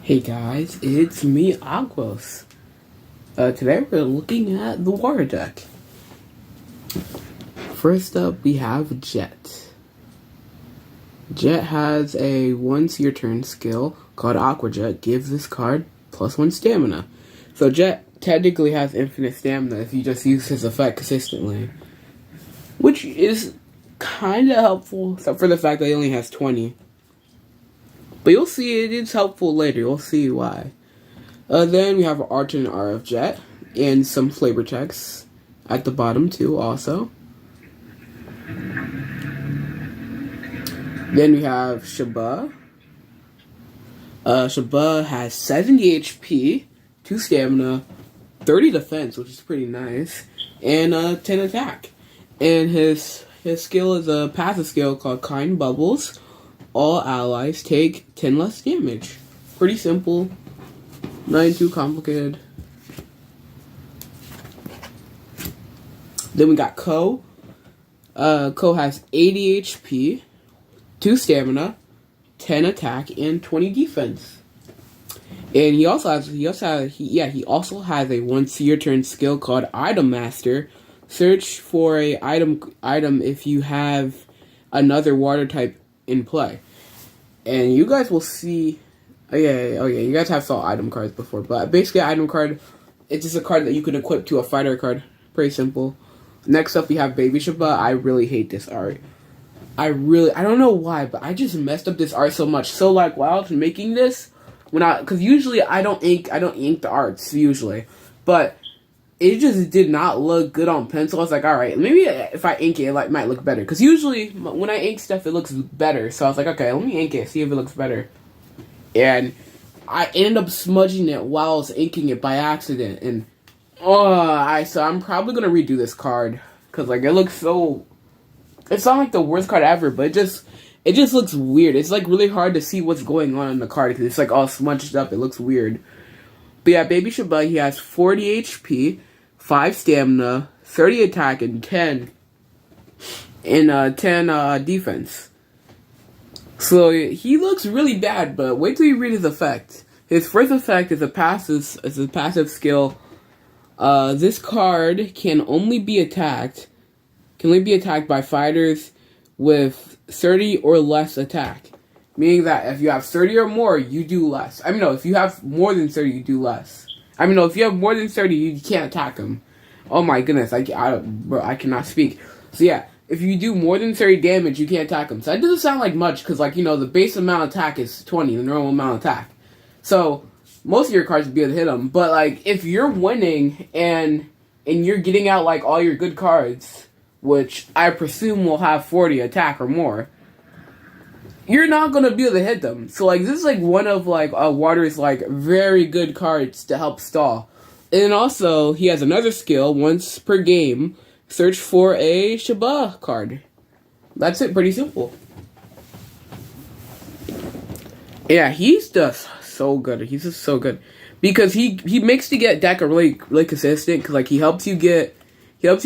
Hey guys, it's me, Aquos. Today we're looking at the water deck. First up, we have Jet. Jet has a once your turn skill called Aqua Jet, gives this card +1 stamina. So Jet technically has infinite stamina if you just use his effect consistently. Which is kinda helpful, except for the fact that he only has 20. But you'll see it is helpful later. You'll see why. Then we have Art and R of Jet and some flavor text at the bottom too also. Then we have Shaba. Shaba has 70 HP, 2 stamina, 30 defense, which is pretty nice, and 10 attack. And his skill is a passive skill called Kind Bubbles. All allies take 10 less damage. Pretty simple. Not too complicated. Then we got Ko. Ko has 80 HP, 2 stamina, 10 attack, and 20 defense. And he also has a once your turn skill called Item Master. Search for a item if you have another water type in play. And you guys will see, you guys have saw item cards before, but basically item card, it's just a card that you can equip to a fighter card. Pretty simple. Next up we have Baby Shaba. I really hate this art. I don't know why, but I just messed up this art so much. So like while I was making this, cause usually I don't ink the arts usually, but it just did not look good on pencil. I was like, alright, maybe if I ink it, it might look better. Because usually, when I ink stuff, it looks better. So I was like, okay, let me ink it, see if it looks better. And I ended up smudging it while I was inking it by accident. And, so I'm probably going to redo this card. Because, it looks so... It's not, the worst card ever, but it just looks weird. It's, really hard to see what's going on in the card. Because it's, all smudged up. It looks weird. But yeah, Baby Shaba, he has 40 HP, 5 stamina, 30 attack, and 10 defense. So he looks really bad, but wait till you read his effect. His first effect is a passive skill. This card can only be attacked by fighters with 30 or less attack. Meaning that if you have 30 or more, you do less. If you have more than 30, you do less. If you have more than 30, you can't attack them. Oh my goodness, I cannot speak. So yeah, if you do more than 30 damage, you can't attack them. So that doesn't sound like much, because the base amount of attack is 20, the normal amount of attack. So, most of your cards would be able to hit them. But if you're winning, and you're getting out all your good cards, which I presume will have 40 attack or more, you're not gonna be able to hit them. So this is one of Water's very good cards to help stall. And also he has another skill, once per game, search for a Shaba card. That's it, pretty simple. Yeah, he's just so good. He's just so good. Because he makes the deck really consistent, because he helps you get normal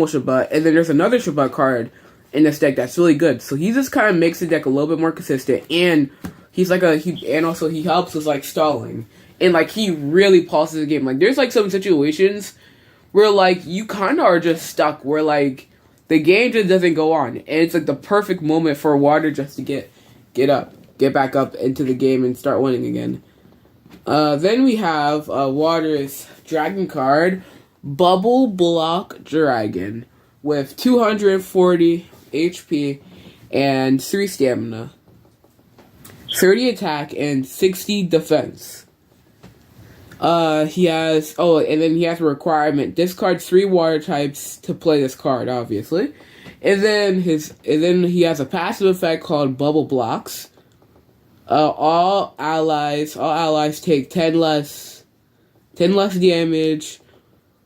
Shaba, and then there's another Shaba card in this deck that's really good. So he just kind of makes the deck a little bit more consistent, and and also he helps with stalling, and he really pauses the game. There's some situations where you kind of are just stuck, where the game just doesn't go on, and it's the perfect moment for Water just to get back up into the game and start winning again. Then we have Water's dragon card, Bubble Block Dragon, with 240 HP and 3 stamina, 30 attack, and 60 defense. He has a requirement: discard 3 water types to play this card, obviously. And then he has a passive effect called Bubble Blocks. All allies take 10 less damage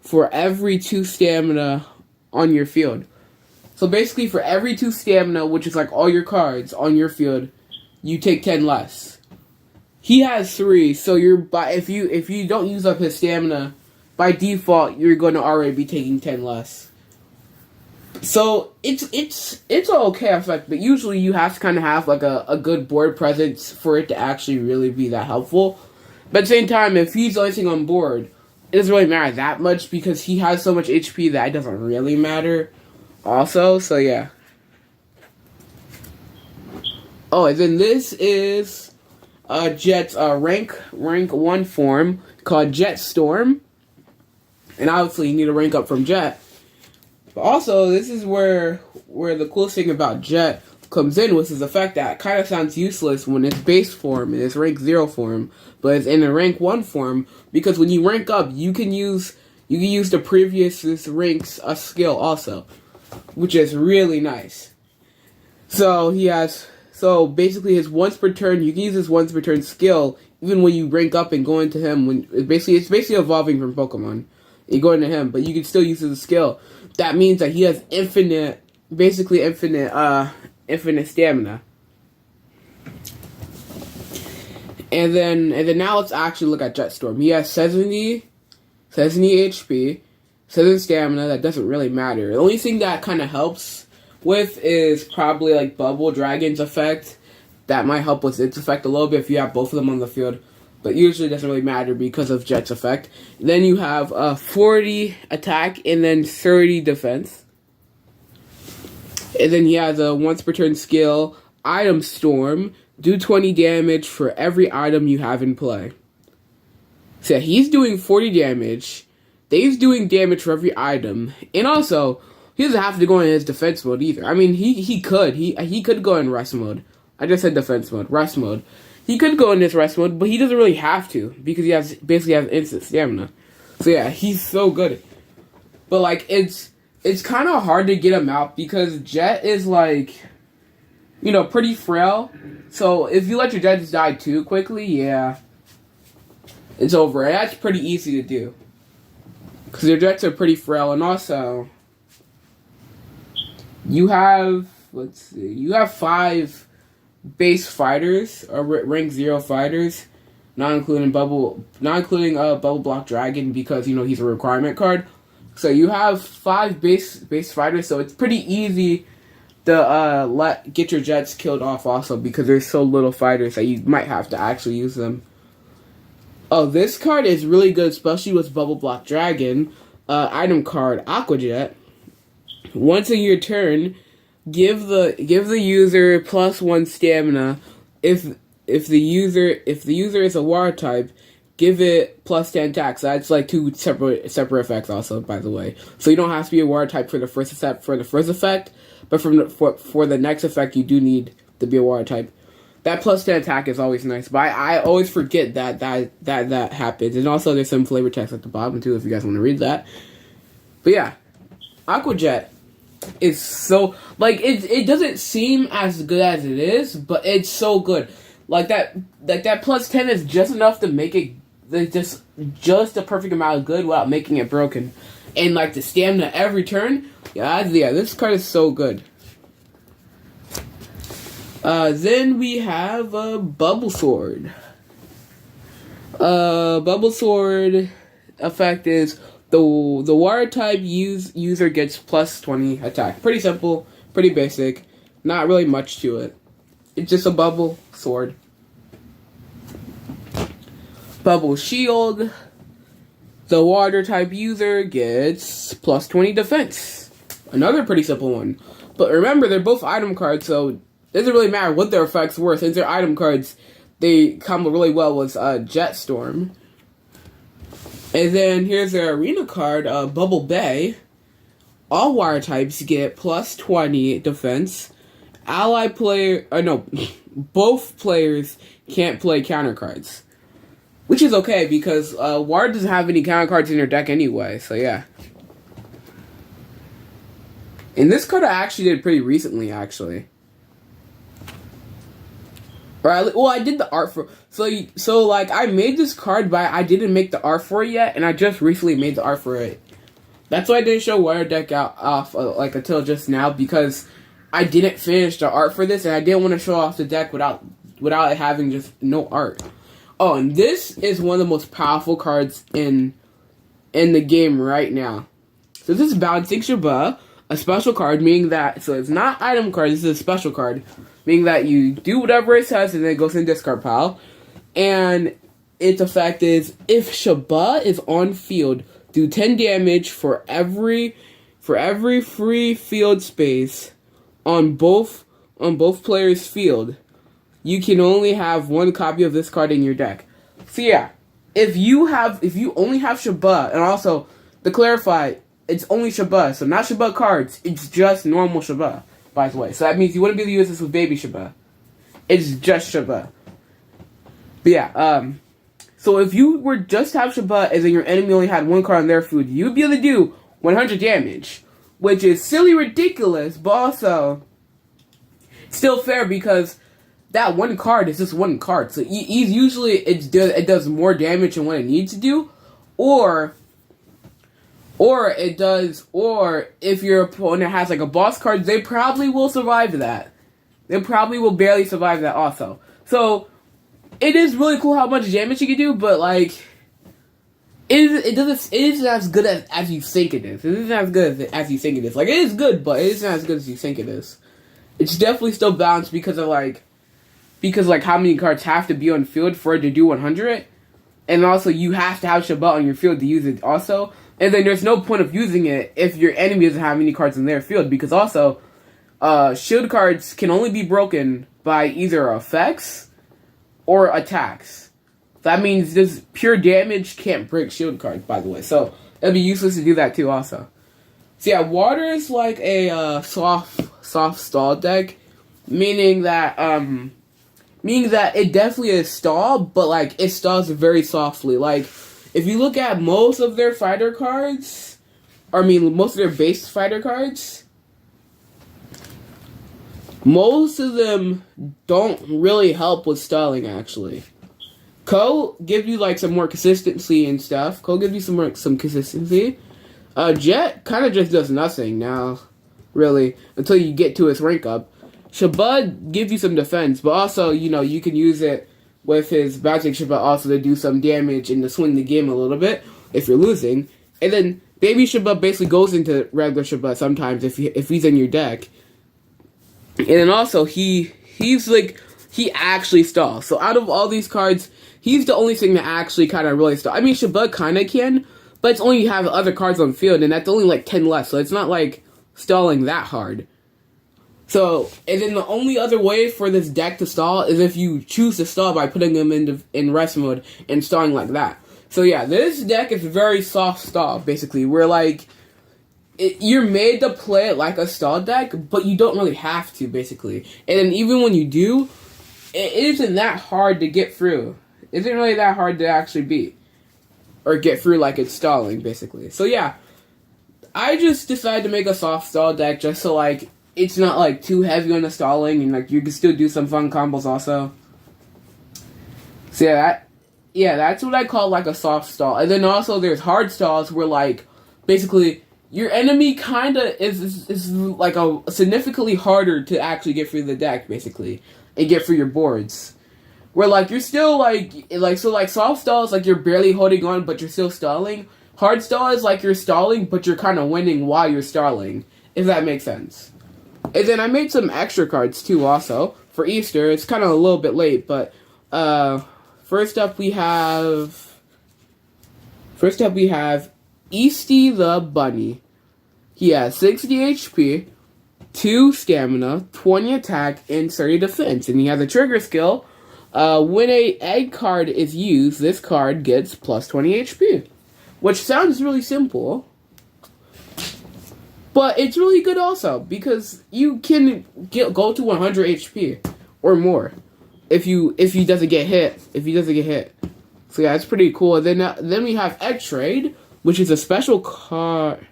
for every 2 stamina on your field. So basically, for every 2 stamina, which is all your cards on your field, you take 10 less. He has 3, so if you don't use up his stamina, by default you're going to already be taking 10 less. So it's an okay effect, but usually you have to kind of have like a good board presence for it to actually really be that helpful. But at the same time, if he's the only thing on board, it doesn't really matter that much because he has so much HP that it doesn't really matter. Also, so yeah. Oh, and then this is Jet's rank 1 form called Jet Storm, and obviously you need to rank up from Jet. But also, this is where the coolest thing about Jet comes in, which is the fact that it kind of sounds useless when it's base form and it's rank 0 form, but it's in a rank 1 form, because when you rank up, you can use the previous rank's skill also, which is really nice. So basically his once per turn, you can use his once per turn skill even when you rank up and go into him. When it's basically evolving from Pokemon. You go into him, but you can still use his skill. That means that he has infinite stamina. And then now let's actually look at Jetstorm. He has 70 HP, 7 stamina. That doesn't really matter. The only thing that kind of helps with is probably like Bubble Dragon's effect. That might help with its effect a little bit if you have both of them on the field. But usually it doesn't really matter because of Jet's effect. Then you have 40 attack and then 30 defense. And then he has a once per turn skill, Item Storm. Do 20 damage for every item you have in play. So he's doing 40 damage. Dave's doing damage for every item. And also, he doesn't have to go in his defense mode either. I mean, he could go in rest mode. I just said defense mode, rest mode. He could go in this rest mode, but he doesn't really have to because he basically has instant stamina. So yeah, he's so good. But like it's kind of hard to get him out because Jet is like, pretty frail. So if you let your Jets die too quickly, yeah, it's over. And that's pretty easy to do because your Jets are pretty frail, and also you have 5 base fighters or rank 0 fighters, not including Bubble Block Dragon because he's a requirement card. So you have 5 base fighters, so it's pretty easy to get your Jets killed off also because there's so little fighters that you might have to actually use them. Oh, this card is really good, especially with Bubble Block Dragon. Item card Aqua Jet. Once in your turn, give the user +1 stamina. If the user is a water type, give it +10 attack. So that's like 2 separate effects also, by the way. So you don't have to be a water type for the first effect, but for the next effect you do need to be a water type. That +10 attack is always nice, but I always forget that happens. And also there's some flavor text at the bottom too if you guys want to read that. But yeah, Aqua Jet is so, like, it doesn't seem as good as it is, but it's so good. Like that +10 is just enough to make it just a perfect amount of good without making it broken. And like the stamina every turn, yeah, this card is so good. Then we have Bubble Sword. Bubble Sword effect is the water type user gets +20 attack. Pretty simple, pretty basic, not really much to it. It's just a bubble sword. Bubble Shield. The water type user gets +20 defense. Another pretty simple one. But remember, they're both item cards, so it doesn't really matter what their effects were. Since they're item cards, they combo really well with Jet Storm. And then here's their arena card, Bubble Bay. All water types get +20 defense. Both players can't play counter cards. Which is okay, because water doesn't have any counter cards in their deck anyway, so yeah. And this card I actually did pretty recently, actually. I did the art for... So like, I made this card, but I didn't make the art for it yet, and I just recently made the art for it. That's why I didn't show Water Deck off until just now, because I didn't finish the art for this, and I didn't want to show off the deck without it having just no art. Oh, and this is one of the most powerful cards in the game right now. So this is Balancing Shabba. a special card, meaning that, so it's not item card, this is a special card, meaning that you do whatever it says and then it goes in the discard pile. And its effect is, if Shabba is on field, do 10 damage for every free field space on both players' field. You can only have one copy of this card in your deck. So yeah, if you only have Shabba, and also to clarify, it's only Shabba, so not Shabba cards. It's just normal Shabba, by the way. So that means you wouldn't be able to use this with baby Shabba. It's just Shabba. But yeah, so if you were just to have Shabba and then your enemy only had one card on their field, you'd be able to do 100 damage, which is silly ridiculous, but also still fair because that one card is just one card. So usually it does more damage than what it needs to do, or if your opponent has like a boss card, they probably will survive that. They probably will barely survive that also. So it is really cool how much damage you can do, but like it isn't as good as you think it is. It isn't as good as you think it is. Like, it is good, but it isn't as good as you think it is. It's definitely still balanced because how many cards have to be on field for it to do 100, and also you have to have Shabbat on your field to use it also. And then there's no point of using it if your enemy doesn't have any cards in their field, because also shield cards can only be broken by either effects or attacks. That means just pure damage can't break shield cards, by the way. So it'd be useless to do that too also. So yeah, water is like a soft stall deck, meaning that it definitely is stall, but like it stalls very softly. Like, if you look at most of their fighter cards, most of their base fighter cards, most of them don't really help with stalling, actually. Ko gives you like some more consistency and stuff. Ko gives you some consistency. Jet kind of just does nothing now, really, until you get to its rank up. Shabba gives you some defense, but also, you can use it with his Magic Shabba also to do some damage and to swing the game a little bit if you're losing. And then Baby Shabba basically goes into regular Shabba sometimes if he's in your deck. And then also, he actually stalls. So out of all these cards, he's the only thing that actually kind of really stalls. Shabba kind of can, but it's only you have other cards on field, and that's only like 10 less, so it's not like stalling that hard. So, and then the only other way for this deck to stall is if you choose to stall by putting them in rest mode and stalling like that. So yeah, this deck is very soft stall, basically, where like, you're made to play it like a stall deck, but you don't really have to, basically. And then even when you do, it isn't that hard to get through. It isn't really that hard to actually beat. Or get through like it's stalling, basically. So yeah, I just decided to make a soft stall deck just so like, it's not like too heavy on the stalling, and like you can still do some fun combos also. So yeah, that's what I call like a soft stall. And then also there's hard stalls where like, basically, your enemy kinda is like a significantly harder to actually get through the deck, basically, and get through your boards. Where like you're still like soft stall is like you're barely holding on but you're still stalling. Hard stall is like you're stalling but you're kind of winning while you're stalling, if that makes sense. And then I made some extra cards too also for Easter. It's kind of a little bit late, but first up we have Easty the Bunny. He has 60 HP, 2 stamina, 20 attack, and 30 defense. And he has a trigger skill. When a egg card is used, this card gets plus 20 HP. Which sounds really simple. But it's really good also, because you can go to 100 HP or more if he doesn't get hit. So yeah, it's pretty cool. And then we have Egg Trade, which is a special card.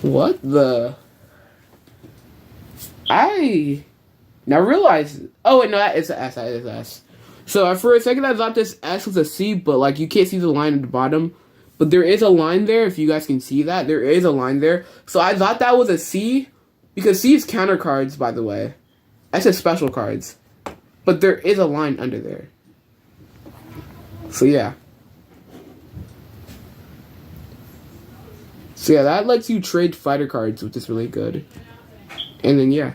What the? I now realize. Oh wait, no, that is an S. That is an S. So for a second, I thought this S was a C, but like you can't see the line at the bottom. But there is a line there. If you guys can see that, there is a line there. So I thought that was a C, because C is counter cards, by the way. I said special cards, but there is a line under there. So yeah. So yeah, that lets you trade fighter cards, which is really good. And then yeah.